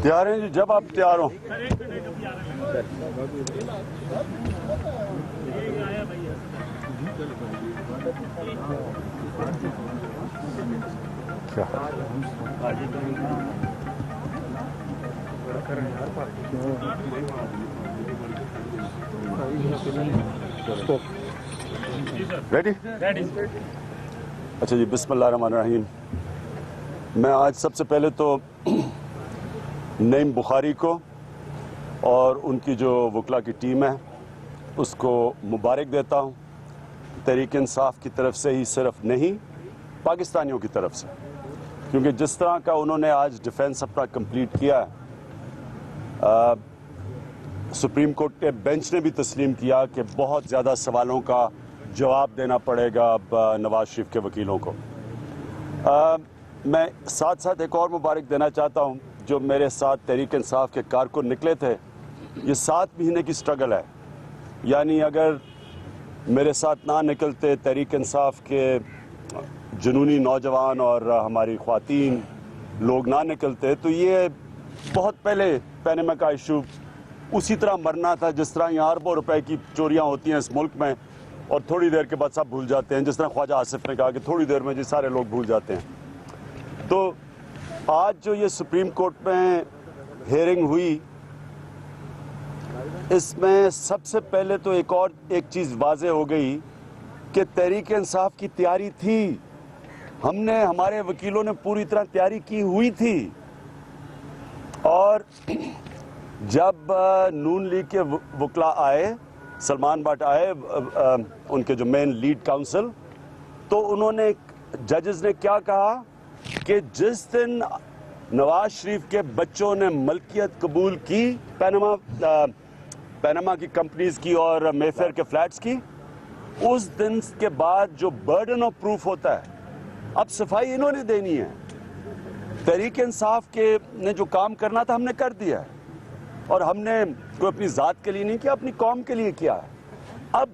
تیار ہیں جی؟ جب آپ تیار ہوں. ریڈی؟ اچھا جی، بسم اللہ الرحمن الرحیم. میں آج سب سے پہلے تو نعیم بخاری کو اور ان کی جو وکلا کی ٹیم ہے اس کو مبارک دیتا ہوں. تحریک انصاف کی طرف سے ہی صرف نہیں، پاکستانیوں کی طرف سے، کیونکہ جس طرح کا انہوں نے آج ڈیفنس اپنا کمپلیٹ کیا ہے، سپریم کورٹ کے بینچ نے بھی تسلیم کیا کہ بہت زیادہ سوالوں کا جواب دینا پڑے گا اب نواز شریف کے وکیلوں کو. میں ساتھ ساتھ ایک اور مبارک دینا چاہتا ہوں. جو میرے ساتھ تحریک انصاف کے کارکن نکلے تھے، یہ 7 مہینے کی سٹرگل ہے. یعنی اگر میرے ساتھ نہ نکلتے، تحریک انصاف کے جنونی نوجوان اور ہماری خواتین لوگ نہ نکلتے، تو یہ بہت پہلے پینما کا ایشو اسی طرح مرنا تھا جس طرح یہاں اربوں روپے کی چوریاں ہوتی ہیں اس ملک میں اور تھوڑی دیر کے بعد سب بھول جاتے ہیں، جس طرح خواجہ آصف نے کہا کہ تھوڑی دیر میں جی سارے لوگ بھول جاتے ہیں. تو آج جو یہ سپریم کورٹ میں ہیئرنگ ہوئی، اس میں سب سے پہلے تو ایک چیز واضح ہو گئی کہ تحریک انصاف کی تیاری تھی. ہمارے وکیلوں نے پوری طرح تیاری کی ہوئی تھی. اور جب نون لیگ کے وکلا آئے، سلمان بٹ آئے، ان کے جو مین لیڈ کاؤنسل، تو انہوں نے ججز نے کیا کہا کہ جس دن نواز شریف کے بچوں نے ملکیت قبول کی پینما کی کمپنیز کی اور مے فیئر کے فلیٹس کی، اس دن کے بعد جو برڈن آف پروف ہوتا ہے، اب صفائی انہوں نے دینی ہے. تحریک انصاف کے نے جو کام کرنا تھا ہم نے کر دیا ہے، اور ہم نے کوئی اپنی ذات کے لیے نہیں کیا، اپنی قوم کے لیے کیا ہے. اب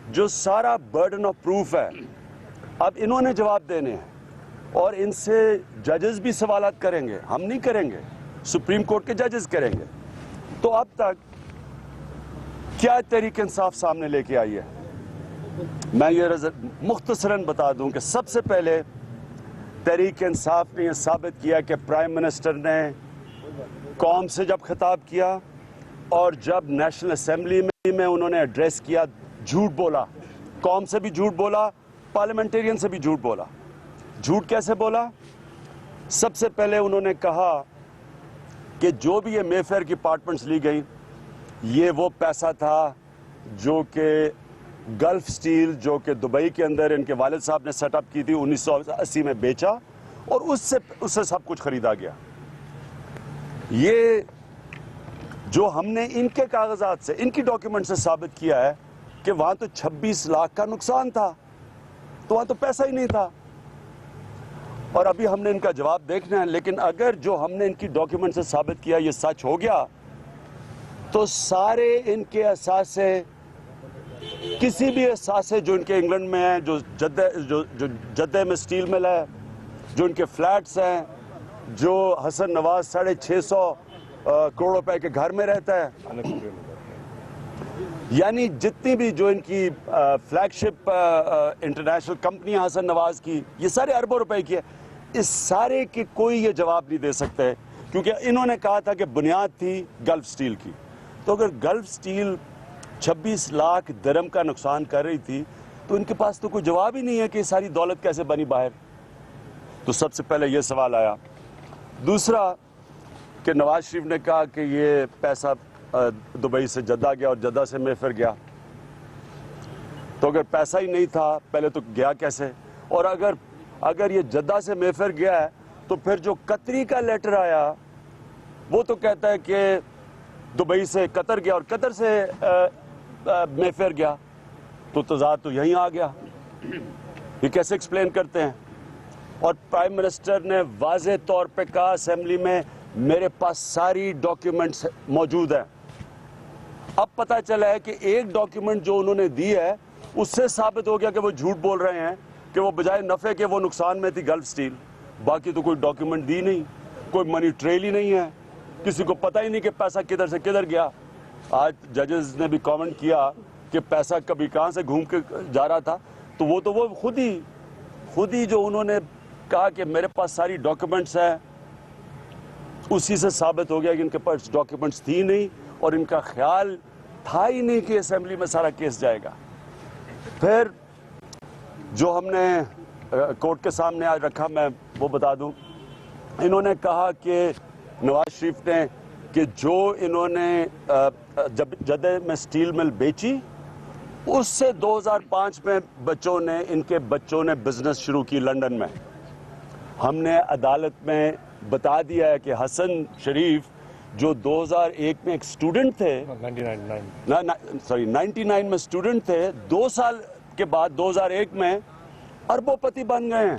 جو سارا برڈن آف پروف ہے، اب انہوں نے جواب دینے ہیں، اور ان سے ججز بھی سوالات کریں گے. ہم نہیں کریں گے، سپریم کورٹ کے ججز کریں گے. تو اب تک کیا تحریک انصاف سامنے لے کے آئی ہے، میں یہ مختصراً بتا دوں کہ سب سے پہلے تحریک انصاف نے یہ ثابت کیا کہ پرائم منسٹر نے قوم سے جب خطاب کیا اور جب نیشنل اسمبلی میں انہوں نے ایڈریس کیا، جھوٹ بولا. قوم سے بھی جھوٹ بولا، پارلیمنٹیرین سے بھی جھوٹ بولا. جھوٹ کیسے بولا؟ سب سے پہلے انہوں نے کہا کہ جو بھی یہ مے فیئر کی اپارٹمنٹس لی گئی، یہ وہ پیسہ تھا جو کہ گلف سٹیل، جو کہ دبئی کے اندر ان کے والد صاحب نے سیٹ اپ کی تھی، 1980 میں بیچا، اور اس سے سب کچھ خریدا گیا. یہ جو ہم نے ان کے کاغذات سے، ان کی ڈاکیومنٹ سے ثابت کیا ہے کہ وہاں تو 26 لاکھ کا نقصان تھا، تو وہاں تو پیسہ ہی نہیں تھا. اور ابھی ہم نے ان کا جواب دیکھنا ہے. لیکن اگر جو ہم نے ان کی ڈاکیومنٹ سے ثابت کیا یہ سچ ہو گیا، تو سارے ان کے اثاثے، کسی بھی اثاثے جو ان کے انگلینڈ میں ہیں، جو جدہ میں سٹیل مل ہے، جو ان کے فلیٹس ہیں، جو حسن نواز 650 کروڑ روپے کے گھر میں رہتا ہے، یعنی جتنی بھی جو ان کی فلیگ شپ انٹرنیشنل کمپنی حسن نواز کی، یہ سارے اربوں روپے کی ہے. اس سارے کے کوئی یہ جواب نہیں دے سکتے، کیونکہ انہوں نے کہا تھا کہ بنیاد تھی گلف سٹیل کی. تو اگر گلف سٹیل 26 لاکھ درہم کا نقصان کر رہی تھی، تو ان کے پاس تو کوئی جواب ہی نہیں ہے کہ یہ ساری دولت کیسے بنی باہر. تو سب سے پہلے یہ سوال آیا. دوسرا کہ نواز شریف نے کہا کہ یہ پیسہ دبئی سے جدہ گیا اور جدہ سے مے فیئر گیا. تو اگر پیسہ ہی نہیں تھا پہلے تو گیا کیسے؟ اور اگر یہ جدہ سے مے فیئر گیا ہے تو پھر جو قطری کا لیٹر آیا وہ تو کہتا ہے کہ دبئی سے قطر گیا اور قطر سے مے فیئر گیا. تو تضاد تو یہیں آ گیا. یہ کیسے ایکسپلین کرتے ہیں؟ اور پرائم منسٹر نے واضح طور پہ کہا اسمبلی میں میرے پاس ساری ڈاکیومنٹس موجود ہیں. اب پتہ چلا ہے کہ ایک ڈاکیومنٹ جو انہوں نے دی ہے اس سے ثابت ہو گیا کہ وہ جھوٹ بول رہے ہیں کہ وہ بجائے نفع کے وہ نقصان میں تھی گلف اسٹیل. باقی تو کوئی ڈاکیومنٹ دی نہیں, کوئی منی ٹریل ہی نہیں ہے, کسی کو پتہ ہی نہیں کہ پیسہ کدھر سے کدھر گیا. آج ججز نے بھی کامنٹ کیا کہ پیسہ کبھی کہاں سے گھوم کے جا رہا تھا, تو وہ خود ہی جو انہوں نے کہا کہ میرے پاس ساری ڈاکیومنٹس ہیں, اسی سے ثابت ہو گیا کہ ان کے پاس ڈاکیومنٹس تھی نہیں اور ان کا خیال تھا ہی نہیں کہ اسمبلی میں سارا کیس جائے گا. پھر جو ہم نے کورٹ کے سامنے آج رکھا میں وہ بتا دوں. انہوں نے کہا کہ نواز شریف نے کہ جو انہوں نے جب جدہ میں سٹیل مل بیچی اس سے 2005 میں ان کے بچوں نے بزنس شروع کی لنڈن میں. ہم نے عدالت میں بتا دیا ہے کہ حسن شریف جو 2001 میں ایک سٹوڈنٹ تھے, 99 میں سٹوڈنٹ تھے, 2 سال کے بعد 2001 میں اربوں پتی بن گئے ہیں,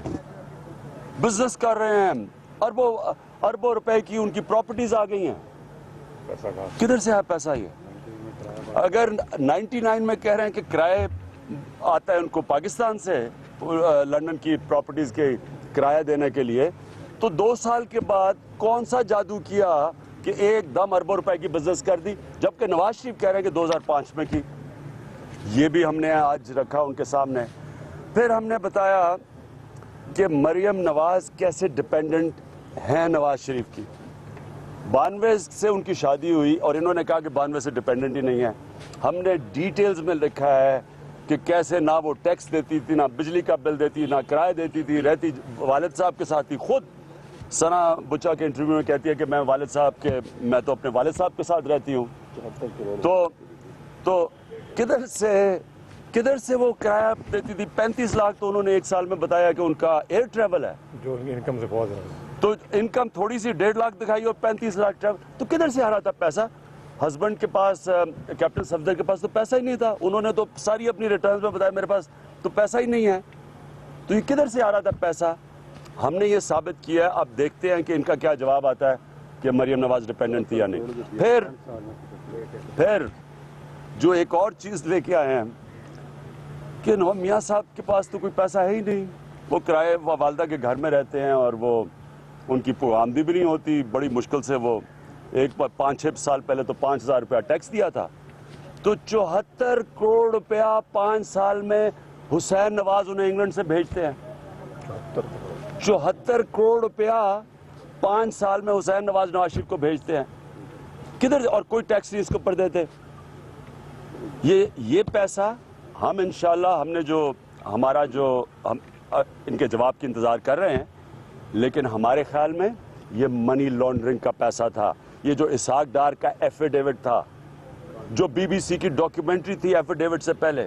بزنس کر رہے ہیں, اربوں روپے کی ان کی پراپرٹیز آ گئی ہیں. کدھر سے ہے پیسہ یہ؟ اگر 99 میں کہہ رہے ہیں کہ کرائے آتا ہے ان کو پاکستان سے لنڈن کی پراپرٹیز کے کرایہ دینے کے لیے, تو 2 سال کے بعد کون سا جادو کیا کہ ایک دم اربوں روپے کی بزنس کر دی, جبکہ نواز شریف کہہ رہے ہیں کہ 2005 میں کی. یہ بھی ہم نے آج رکھا ان کے سامنے. پھر ہم نے بتایا کہ مریم نواز کیسے ڈیپینڈنٹ ہیں نواز شریف کی. 92 سے ان کی شادی ہوئی اور انہوں نے کہا کہ 92 سے ڈیپینڈنٹ ہی نہیں ہے. ہم نے ڈیٹیلز میں لکھا ہے کہ کیسے نہ وہ ٹیکس دیتی تھی, نہ بجلی کا بل دیتی, نہ کرایہ دیتی تھی, رہتی والد صاحب کے ساتھ تھی. خود ثنا بچا کے انٹرویو میں کہتی ہے کہ میں تو اپنے والد صاحب کے ساتھ رہتی ہوں. تو کدھر سے وہ کرایہ دیتی تھی؟ 35 لاکھ تو انہوں نے ایک سال میں بتایا کہ ان کا ایئر ٹریول ہے, جو انکم سے بہت ہے. تو انکم تھوڑی سی 1.5 لاکھ دکھائی اور 35 لاکھ ٹریول, تو کدھر سے آ رہا تھا پیسہ؟ ہسبینڈ کے پاس, کیپٹن صفدر کے پاس تو پیسہ ہی نہیں تھا. انہوں نے تو ساری اپنی ریٹرنز میں بتایا میرے پاس تو پیسہ ہی نہیں ہے. تو یہ کدھر سے آ رہا تھا پیسہ؟ ہم نے یہ ثابت کیا ہے. اب دیکھتے ہیں کہ ان کا کیا جواب آتا ہے کہ مریم نواز ڈیپینڈنٹ تھی یا نہیں. پھر جو ایک اور چیز لے کے آئے ہیں کہ میاں صاحب کے پاس تو کوئی پیسہ ہے ہی نہیں, وہ کرائے والدہ کے گھر میں رہتے ہیں اور وہ ان کی آمدنی بھی نہیں ہوتی. بڑی مشکل سے وہ 5-6 سال پہلے تو 5,000 روپیہ ٹیکس دیا تھا. تو 74 کروڑ روپیہ 5 سال میں حسین نواز انہیں انگلینڈ سے بھیجتے ہیں. 74 کروڑ روپیہ 5 سال میں حسین نواز شریف کو بھیجتے ہیں. کدھر, اور کوئی ٹیکس نہیں اس کے اوپر دیتے. یہ پیسہ ہم انشاءاللہ ہم نے ہم ان کے جواب کی انتظار کر رہے ہیں, لیکن ہمارے خیال میں یہ منی لانڈرنگ کا پیسہ تھا. یہ جو اسحاق ڈار کا ایفیڈیوٹ تھا, جو BBC کی ڈاکیومنٹری تھی ایفیڈیوٹ سے پہلے,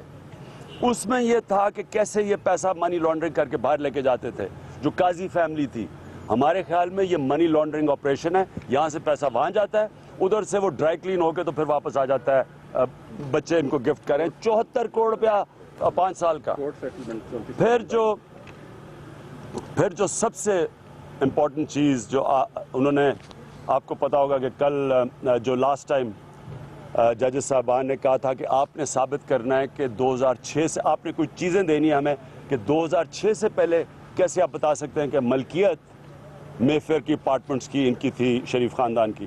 اس میں یہ تھا کہ کیسے یہ پیسہ منی لانڈرنگ کر کے باہر لے کے جاتے تھے. جو قاضی فیملی تھی, ہمارے خیال میں یہ منی لانڈرنگ آپریشن ہے. یہاں سے پیسہ وہاں جاتا ہے, ادھر سے وہ ڈرائی کلین ہو کے تو پھر واپس آ جاتا ہے, بچے ان کو گفٹ کریں. 74 کروڑ روپیہ 5 سال کا. پھر جو سب سے امپورٹنٹ چیز جو انہوں نے, آپ کو پتا ہوگا کہ کل جو لاسٹ ٹائم ججز صاحبان نے کہا تھا کہ آپ نے ثابت کرنا ہے کہ 2006 سے آپ نے کوئی چیزیں دینی ہے ہمیں, کہ 2006 سے پہلے کیسے آپ بتا سکتے ہیں کہ ملکیت مے فیئر کی اپارٹمنٹس کی ان کی تھی, شریف خاندان کی.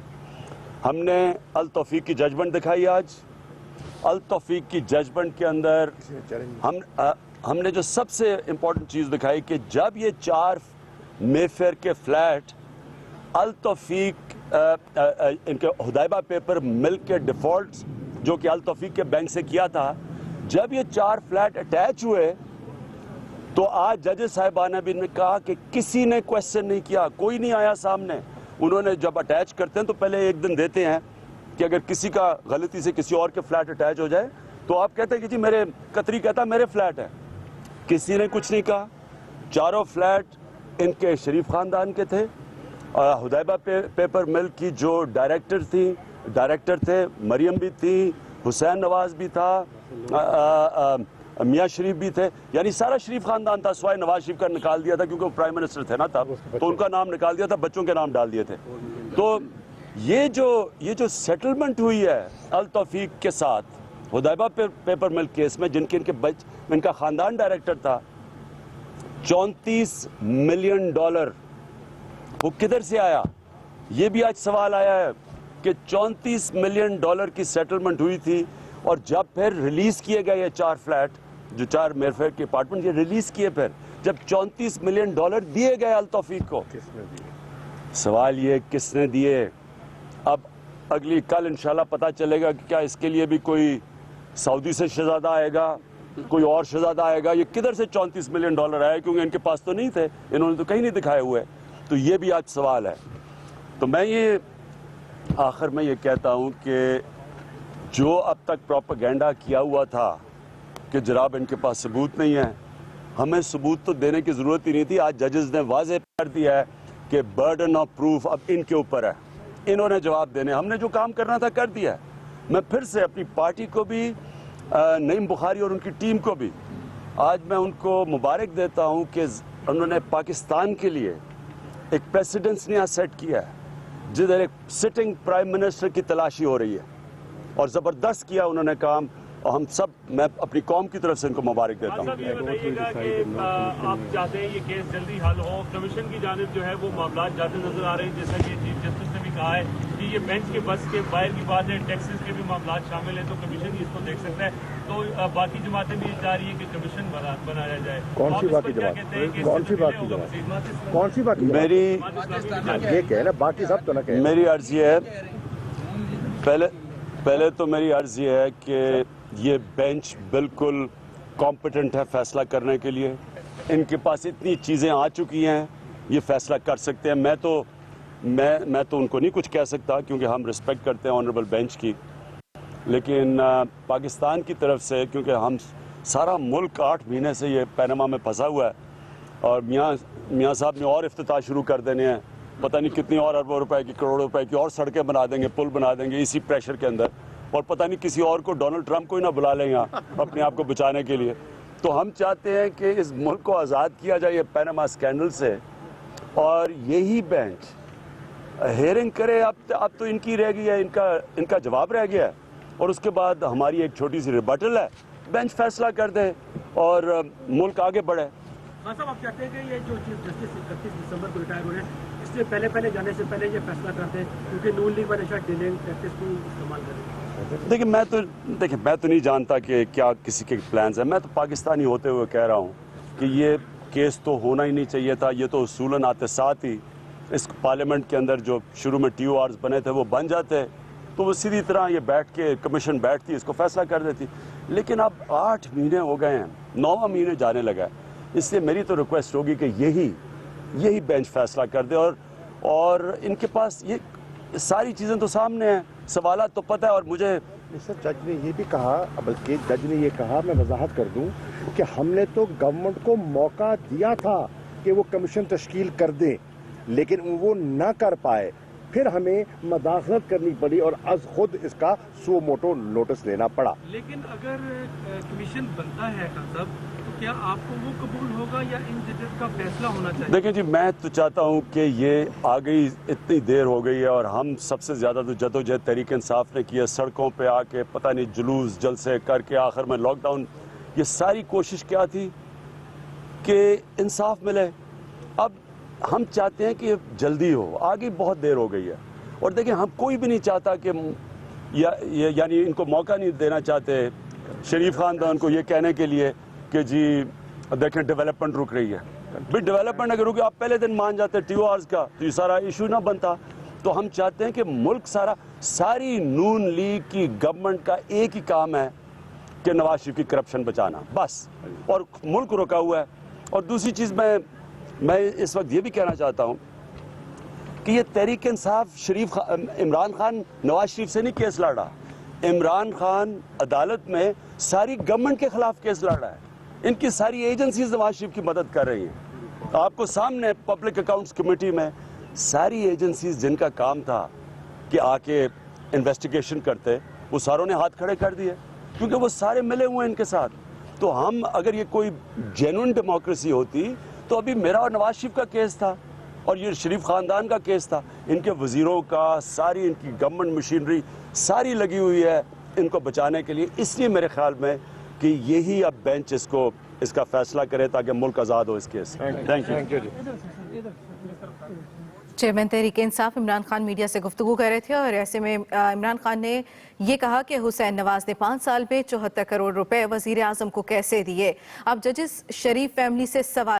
ہم نے التوفیق کی ججمنٹ دکھائی آج. التوفیق کی ججمنٹ کے اندر ہم نے جو سب سے امپورٹنٹ چیز دکھائی کہ جب یہ 4 مے فیئر کے فلیٹ التوفیق ان کے حدیبہ پیپر ملک کے ڈیفالٹس جو کہ التوفیق کے بینک سے کیا تھا, جب یہ 4 فلیٹ اٹیچ ہوئے تو آج ججز صاحبان نے بھی کہا کہ کسی نے کویسچن نہیں کیا, کوئی نہیں آیا سامنے. انہوں نے جب اٹیچ کرتے ہیں تو پہلے ایک دن دیتے ہیں کہ اگر کسی کا غلطی سے کسی اور کے فلیٹ اٹیچ ہو جائے تو آپ کہتے ہیں کہ جی میرے قطری کہتا میرے فلیٹ ہے. کسی نے کچھ نہیں کہا. 4 فلیٹ ان کے شریف خاندان کے تھے. حدیبہ پیپر مل کی جو ڈائریکٹر تھے مریم بھی تھی, حسین نواز بھی تھا, میاں شریف بھی تھے, یعنی سارا شریف خاندان تھا, سوائے نواز شریف کا نکال دیا تھا کیونکہ وہ پرائم منسٹر تھے نا تب, تو ان کا نام نکال دیا تھا, بچوں کے نام ڈال دیے تھے. تو یہ جو سیٹلمنٹ ہوئی ہے التوفیق کے ساتھ حدیبہ پیپر مل کیس میں، ان کا خاندان ڈائریکٹر تھا، 34 ملین ڈالر وہ کدھر سے آیا؟ یہ بھی آج سوال آیا ہے کہ 34 ملین ڈالر کی سیٹلمنٹ ہوئی تھی، اور جب پھر ریلیز کیے گئے یہ 4 فلیٹ، جو 4 میر فیئر کے اپارٹمنٹ یہ ریلیز کیے، پھر جب 34 ملین ڈالر دیے گئے التوفیق کو، سوال یہ کس نے دیے؟ اب کل انشاءاللہ پتہ چلے گا کہ کیا اس کے لیے بھی کوئی سعودی سے شہزادہ آئے گا، کوئی اور شہزادہ آئے گا، یہ کدھر سے 34 ملین ڈالر آئے؟ کیونکہ ان کے پاس تو نہیں تھے، انہوں نے تو کہیں نہیں دکھائے ہوئے. تو یہ بھی آج سوال ہے. تو میں آخر میں یہ کہتا ہوں کہ جو اب تک پروپیگنڈا کیا ہوا تھا کہ جناب ان کے پاس ثبوت نہیں ہے، ہمیں ثبوت تو دینے کی ضرورت ہی نہیں تھی. آج ججز نے واضح کر دیا ہے کہ برڈن آف پروف اب ان کے اوپر ہے، انہوں نے جواب دینے. ہم نے جو کام کرنا تھا کر دیا ہے. میں پھر سے اپنی پارٹی کو بھی، نعیم بخاری اور ان کی ٹیم کو بھی آج میں ان کو مبارک دیتا ہوں کہ انہوں نے پاکستان کے لیے ایک پریسیڈنس نیا سیٹ کیا ہے، جدھر ایک سٹنگ پرائم منسٹر کی تلاشی ہو رہی ہے، اور زبردست کیا انہوں نے کام. اور ہم سب، میں اپنی قوم کی طرف سے ان کو مبارک دیتا ہوں. یہ بتائیے گا کہ آپ چاہتے ہیں یہ کیس جلدی حل ہو، کمیشن کی جانب جو ہے وہ معاملات جاتے نظر آ رہے ہیں، جیسا کہ چیف جسٹس نے بھی کہا ہے کہ یہ بینچ کے بس کے باہر کی بات ہے، ٹیکسز کے بھی معاملات شامل ہیں، تو کمیشن ہی اس کو دیکھ سکتا ہے. تو باقی جماعتیں بھی چاہ رہی ہیں کہ کمیشن بنایا جائے. کون سی باقی جماعت؟ کون سی باقی جماعت؟ کون سی باقی؟ یہ کہہ نا، باقی سب تو نہ کہہ. میری عرض یہ ہے، پہلے تو میری عرض یہ ہے کہ یہ بینچ بالکل کمپیٹنٹ ہے فیصلہ کرنے کے لیے. ان کے پاس اتنی چیزیں آ چکی ہیں، یہ فیصلہ کر سکتے ہیں. میں تو ان کو نہیں کچھ کہہ سکتا، کیونکہ ہم رسپیکٹ کرتے ہیں آنریبل بینچ کی. لیکن پاکستان کی طرف سے، کیونکہ ہم سارا ملک 8 مہینے سے یہ پینما میں پھنسا ہوا ہے، اور میاں صاحب نے اور افتتاح شروع کر دینے ہیں، پتہ نہیں کتنی اور اربوں روپے کی، کروڑوں روپے کی اور سڑکیں بنا دیں گے، پل بنا دیں گے اسی پریشر کے اندر، اور پتہ نہیں کسی اور کو، ڈونلڈ ٹرمپ کو ہی نہ بلا لیں گے اپنے آپ کو بچانے کے لیے. تو ہم چاہتے ہیں کہ اس ملک کو آزاد کیا جائے پینما اسکینڈل سے، اور یہی بینچ ہیئرنگ کرے. اب تو ان کی رہ گئی ہے، ان کا جواب رہ گیا ہے، اور اس کے بعد ہماری ایک چھوٹی سی ریبٹل ہے. بینچ فیصلہ کر دے اور ملک آگے بڑھے. خان صاحب، آپ چاہتے ہیں کہ یہ جو چیف جسٹس 31 دسمبر کو ریٹائر ہو رہے ہیں، اس سے پہلے جانے سے پہلے یہ فیصلہ کرتے ہیں، کیونکہ نون لیگ والے شاید ڈیلنگ پریکٹس کو استعمال کریں؟ دیکھیں میں تو نہیں جانتا کہ کیا کسی کے پلانز ہیں. میں تو پاکستانی ہوتے ہوئے کہہ رہا ہوں کہ یہ کیس تو ہونا ہی نہیں چاہیے تھا. یہ تو اصولاً آتے ساتھ ہی اس پارلیمنٹ کے اندر جو شروع میں TORs بنے تھے وہ بن جاتے، تو وہ سیدھی طرح یہ بیٹھ کے کمیشن بیٹھتی، اس کو فیصلہ کر دیتی. لیکن اب 8 مہینے ہو گئے ہیں، 9واں مہینے جانے لگا ہے. اس لیے میری تو ریکویسٹ ہوگی کہ یہی بینچ فیصلہ کر دے. اور ان کے پاس یہ ساری چیزیں تو سامنے ہیں، سوالات تو پتہ ہے. اور مجھے سر جج نے یہ بھی کہا، بلکہ جج نے یہ کہا، میں وضاحت کر دوں کہ ہم نے تو گورنمنٹ کو موقع دیا تھا کہ وہ کمیشن تشکیل کر دیں، لیکن وہ نہ کر پائے. پھر ہمیں مداخلت کرنی پڑی اور از خود اس کا سو موٹو نوٹس لینا پڑا. لیکن اگر کمیشن بنتا ہے خان صاحب، تو کیا آپ کو وہ قبول ہوگا یا ان ججز کا فیصلہ ہونا چاہیے؟ دیکھیں جی، میں تو چاہتا ہوں کہ یہ آ گئی، اتنی دیر ہو گئی ہے، اور ہم سب سے زیادہ تو جدوجہد تحریک انصاف نے کی ہے. سڑکوں پہ آ کے پتہ نہیں جلوس جلسے کر کے آخر میں لاک ڈاؤن. یہ ساری کوشش کیا تھی کہ انصاف ملے. اب ہم چاہتے ہیں کہ جلدی ہو، آگے بہت دیر ہو گئی ہے. اور دیکھیں، ہم کوئی بھی نہیں چاہتا کہ یعنی ان کو موقع نہیں دینا چاہتے شریف خاندان کو یہ کہنے کے لیے کہ جی دیکھیں ڈیولپمنٹ رک رہی ہے. بھی ڈیولپمنٹ اگر رکی، آپ پہلے دن مان جاتے TORs کا، تو یہ سارا ایشو نہ بنتا. تو ہم چاہتے ہیں کہ ملک ساری نون لیگ کی گورنمنٹ کا ایک ہی کام ہے کہ نواز شریف کی کرپشن بچانا، بس. اور ملک رکا ہوا ہے. اور دوسری چیز میں اس وقت یہ بھی کہنا چاہتا ہوں کہ یہ تحریک انصاف عمران خان نواز شریف سے نہیں کیس لڑ رہا. عمران خان عدالت میں ساری گورنمنٹ کے خلاف کیس لڑ رہا ہے. ان کی ساری ایجنسیز نواز شریف کی مدد کر رہی ہیں. آپ کو سامنے پبلک اکاؤنٹس کمیٹی میں ساری ایجنسیز جن کا کام تھا کہ آ کے انویسٹیگیشن کرتے، وہ ساروں نے ہاتھ کھڑے کر دیے، کیونکہ وہ سارے ملے ہوئے ہیں ان کے ساتھ. تو اگر یہ کوئی جینوئن ڈیموکریسی ہوتی تو ابھی میرا اور نواز شریف کا کیس تھا. اور یہ شریف خاندان کا کیس تھا، ان کے وزیروں کا، ساری ان کی گورنمنٹ مشینری ساری لگی ہوئی ہے ان کو بچانے کے لیے. اس لیے میرے خیال میں کہ یہی اب بینچ اس کا فیصلہ کرے تاکہ ملک آزاد ہو اس case. Thank you. Chairman Tehreek Insaf Imran Khan media سے گفتگو کر رہے تھے، اور ایسے میں عمران خان نے یہ کہا کہ حسین نواز نے 5 سال میں 74 کروڑ روپے وزیر اعظم کو کیسے دیے. اب ججز شریف فیملی سے سوال